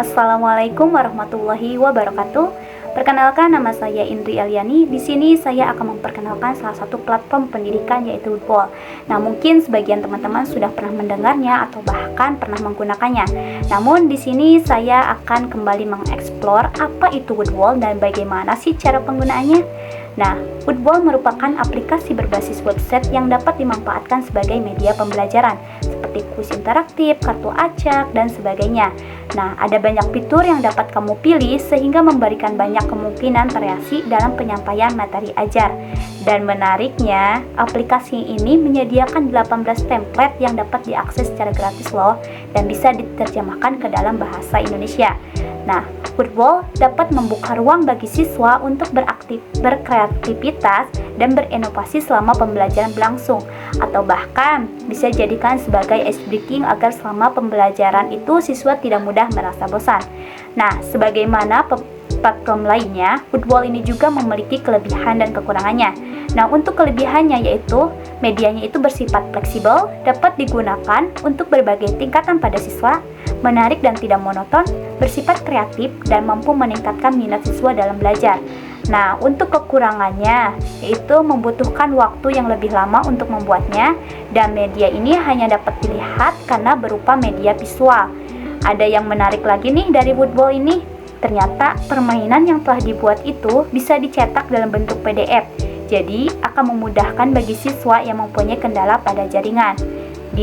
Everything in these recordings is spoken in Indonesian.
Assalamualaikum warahmatullahi wabarakatuh. Perkenalkan, nama saya Indri Eliani. Di sini saya akan memperkenalkan salah satu platform pendidikan, yaitu Woodwall. Nah, mungkin sebagian teman-teman sudah pernah mendengarnya atau bahkan pernah menggunakannya. Namun di sini saya akan kembali mengeksplor apa itu Woodwall dan bagaimana sih cara penggunaannya. Nah, Woodwall merupakan aplikasi berbasis website yang dapat dimanfaatkan sebagai media pembelajaran seperti kuis interaktif, kartu acak, dan sebagainya. Nah, ada banyak fitur yang dapat kamu pilih sehingga memberikan banyak kemungkinan variasi dalam penyampaian materi ajar. Dan menariknya, aplikasi ini menyediakan 18 template yang dapat diakses secara gratis loh, dan bisa diterjemahkan ke dalam bahasa Indonesia. Nah, Woodwall dapat membuka ruang bagi siswa untuk berkreativitas dan berinovasi selama pembelajaran berlangsung, atau bahkan bisa dijadikan sebagai icebreaking agar selama pembelajaran itu siswa tidak mudah merasa bosan. Nah, sebagaimana platform lainnya, Woodwall ini juga memiliki kelebihan dan kekurangannya. Nah, untuk kelebihannya yaitu medianya itu bersifat fleksibel, dapat digunakan untuk berbagai tingkatan pada siswa, menarik dan tidak monoton, bersifat kreatif, dan mampu meningkatkan minat siswa dalam belajar. Nah, untuk kekurangannya yaitu membutuhkan waktu yang lebih lama untuk membuatnya, dan media ini hanya dapat dilihat karena berupa media visual. Ada yang menarik lagi nih dari Woodwall ini. Ternyata permainan yang telah dibuat itu bisa dicetak dalam bentuk PDF. Jadi akan memudahkan bagi siswa yang mempunyai kendala pada jaringan. Di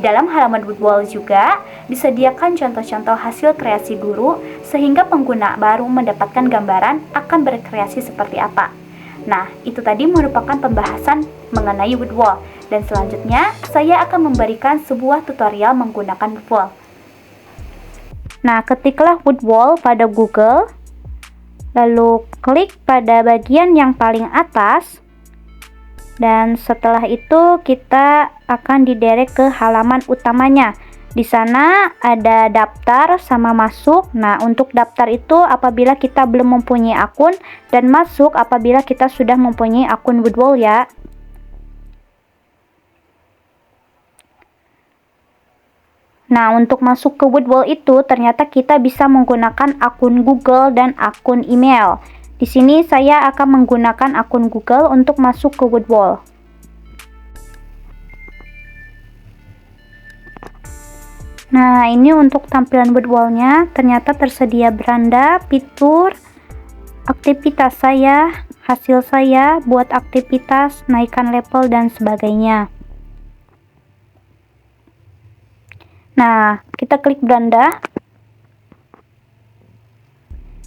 dalam halaman Woodwall juga disediakan contoh-contoh hasil kreasi guru sehingga pengguna baru mendapatkan gambaran akan berkreasi seperti apa. Nah, itu tadi merupakan pembahasan mengenai Woodwall, dan selanjutnya saya akan memberikan sebuah tutorial menggunakan Woodwall. Nah, ketiklah Woodwall pada Google, lalu klik pada bagian yang paling atas, dan setelah itu kita akan diderek ke halaman utamanya. Di sana ada daftar sama masuk. Nah, untuk daftar itu apabila kita belum mempunyai akun, dan masuk apabila kita sudah mempunyai akun Woodwall ya. Nah, untuk masuk ke Woodwall itu ternyata kita bisa menggunakan akun Google dan akun email. Di sini saya akan menggunakan akun Google untuk masuk ke Woodwall. Nah, ini untuk tampilan Woodwall-nya. Ternyata tersedia beranda, fitur, aktivitas saya, hasil saya, buat aktivitas, naikkan level, dan sebagainya. Nah, kita klik beranda.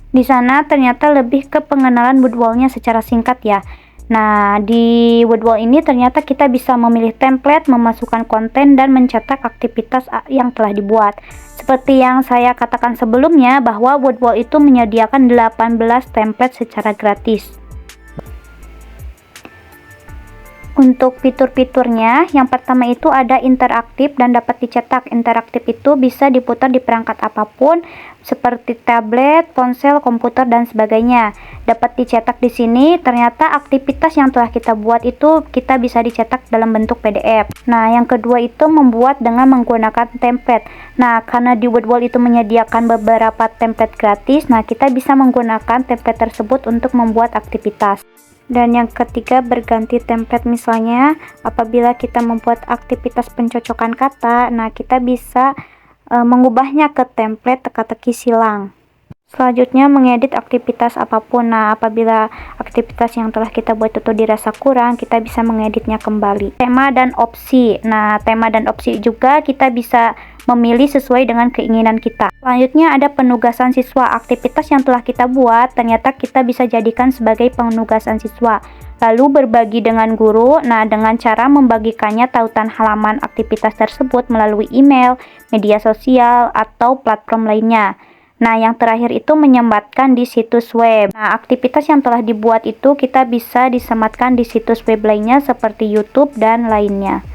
Di sana ternyata lebih ke pengenalan Woodwall-nya secara singkat ya. Nah, di Woodwall ini ternyata kita bisa memilih template, memasukkan konten, dan mencetak aktivitas yang telah dibuat. Seperti yang saya katakan sebelumnya, bahwa Woodwall itu menyediakan 18 template secara gratis. Untuk fitur-fiturnya, yang pertama itu ada interaktif dan dapat dicetak. Interaktif itu bisa diputar di perangkat apapun seperti tablet, ponsel, komputer, dan sebagainya. Dapat dicetak di sini. Ternyata aktivitas yang telah kita buat itu kita bisa dicetak dalam bentuk PDF. Nah, yang kedua itu membuat dengan menggunakan template. Nah, karena di Woodwall itu menyediakan beberapa template gratis, nah kita bisa menggunakan template tersebut untuk membuat aktivitas. Dan yang ketiga, berganti template. Misalnya apabila kita membuat aktivitas pencocokan kata, nah kita bisa mengubahnya ke template teka-teki silang. Selanjutnya, mengedit aktivitas apapun. Nah, apabila aktivitas yang telah kita buat itu dirasa kurang, kita bisa mengeditnya kembali. Tema dan opsi. Nah, tema dan opsi juga kita bisa memilih sesuai dengan keinginan kita. Selanjutnya ada penugasan siswa. Aktivitas yang telah kita buat ternyata kita bisa jadikan sebagai penugasan siswa. Lalu berbagi dengan guru. Nah, dengan cara membagikannya tautan halaman aktivitas tersebut melalui email, media sosial, atau platform lainnya. Nah, yang terakhir itu menyematkan di situs web. Nah, aktivitas yang telah dibuat itu kita bisa disematkan di situs web lainnya seperti YouTube dan lainnya.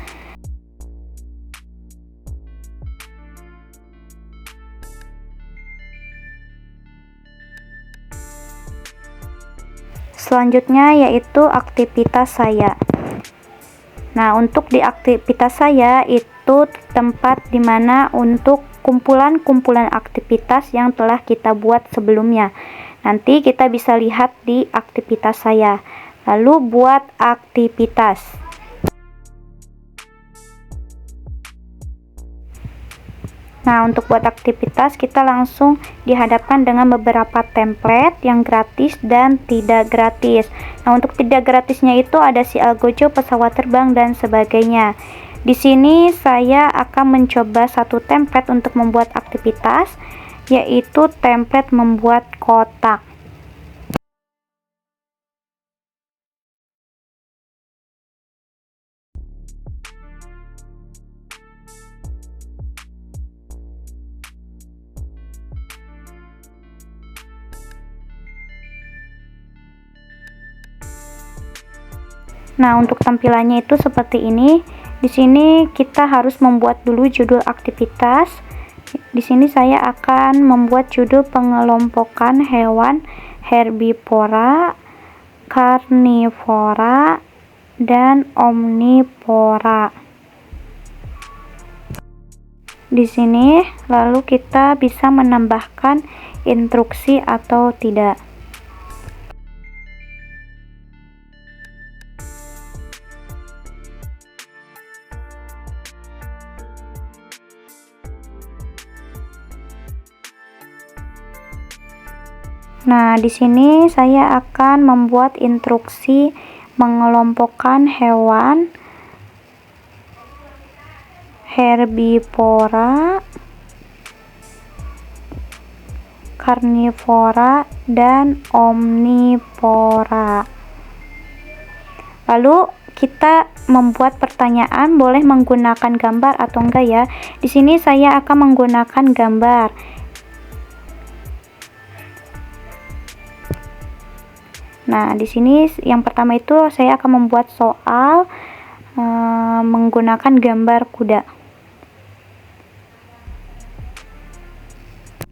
Selanjutnya yaitu aktivitas saya. Nah, untuk di aktivitas saya itu tempat dimana untuk kumpulan-kumpulan aktivitas yang telah kita buat sebelumnya. Nanti kita bisa lihat di aktivitas saya. Lalu buat aktivitas. Nah, untuk buat aktivitas kita langsung dihadapkan dengan beberapa template yang gratis dan tidak gratis. Nah, untuk tidak gratisnya itu ada si Algojo, pesawat terbang, dan sebagainya. Di sini saya akan mencoba satu template untuk membuat aktivitas, yaitu template membuat kotak. Nah, untuk tampilannya itu seperti ini. Di sini kita harus membuat dulu judul aktivitas. Di sini saya akan membuat judul pengelompokan hewan herbivora, karnivora, dan omnivora. Di sini lalu kita bisa menambahkan instruksi atau tidak. Nah, di sini saya akan membuat instruksi mengelompokkan hewan herbivora, karnivora, dan omnivora. Lalu kita membuat pertanyaan, boleh menggunakan gambar atau enggak ya. Di sini saya akan menggunakan gambar. Nah, di sini yang pertama itu saya akan membuat soal menggunakan gambar kuda.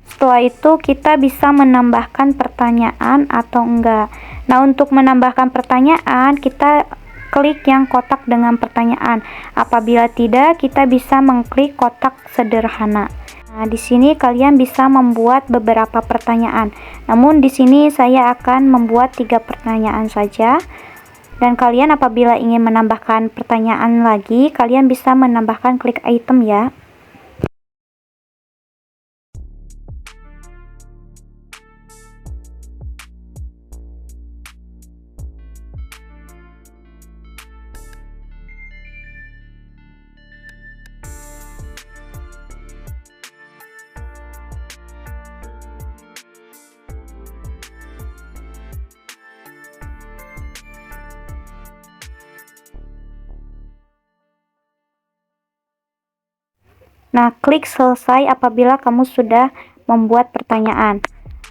Setelah itu kita bisa menambahkan pertanyaan atau enggak. Nah, untuk menambahkan pertanyaan kita klik yang kotak dengan pertanyaan. Apabila tidak, kita bisa mengklik kotak sederhana. Nah, di sini kalian bisa membuat beberapa pertanyaan. Namun di sini saya akan membuat 3 pertanyaan saja. Dan kalian apabila ingin menambahkan pertanyaan lagi, kalian bisa menambahkan klik item ya. Nah, klik selesai apabila kamu sudah membuat pertanyaan.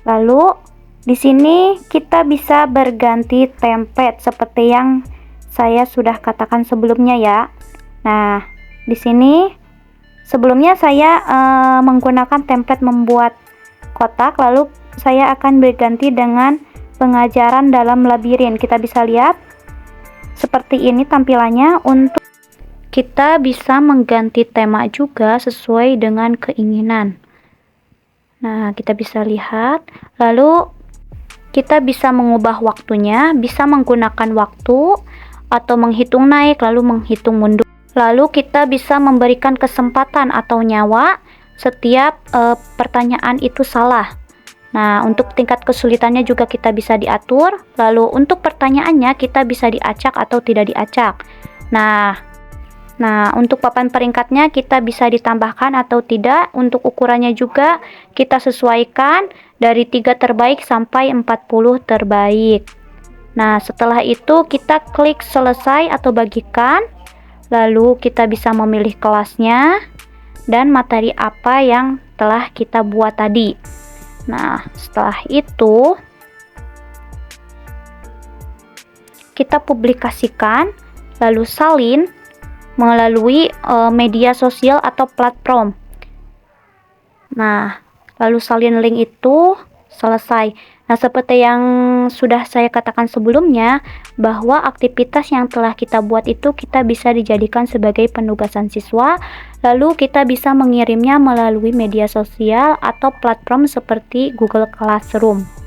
Lalu, di sini kita bisa berganti template seperti yang saya sudah katakan sebelumnya ya. Nah, di sini sebelumnya saya menggunakan template membuat kotak, lalu saya akan berganti dengan pengajaran dalam labirin. Kita bisa lihat seperti ini tampilannya. Untuk kita bisa mengganti tema juga sesuai dengan keinginan. Nah, kita bisa lihat. Lalu kita bisa mengubah waktunya, bisa menggunakan waktu atau menghitung naik lalu menghitung mundur. Lalu kita bisa memberikan kesempatan atau nyawa setiap pertanyaan itu salah. Nah, untuk tingkat kesulitannya juga kita bisa diatur. Lalu untuk pertanyaannya kita bisa diacak atau tidak diacak. Nah, untuk papan peringkatnya kita bisa ditambahkan atau tidak. Untuk ukurannya juga kita sesuaikan dari 3 terbaik sampai 40 terbaik. Nah, setelah itu kita klik selesai atau bagikan. Lalu kita bisa memilih kelasnya dan materi apa yang telah kita buat tadi. Nah, setelah itu kita publikasikan, lalu salin melalui media sosial atau platform. Nah, lalu salin link itu selesai. Nah, seperti yang sudah saya katakan sebelumnya, bahwa aktivitas yang telah kita buat itu kita bisa dijadikan sebagai penugasan siswa, lalu kita bisa mengirimnya melalui media sosial atau platform seperti Google Classroom.